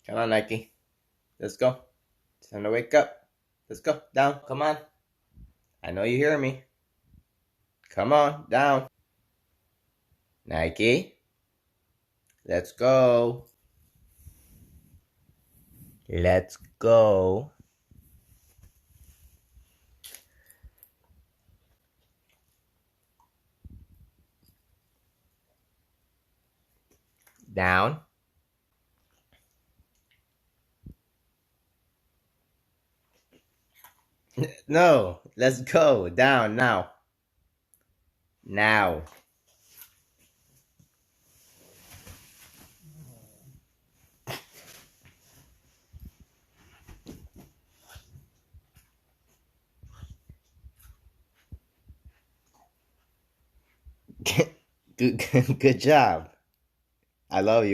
Come on, Nike. Let's go. It's time to wake up. Let's go. Down. Come on. I know you hear me. Come on. Down. Nike. Let's go. Let's go. Down. No, let's go. Down now. Now. Good job. I love you.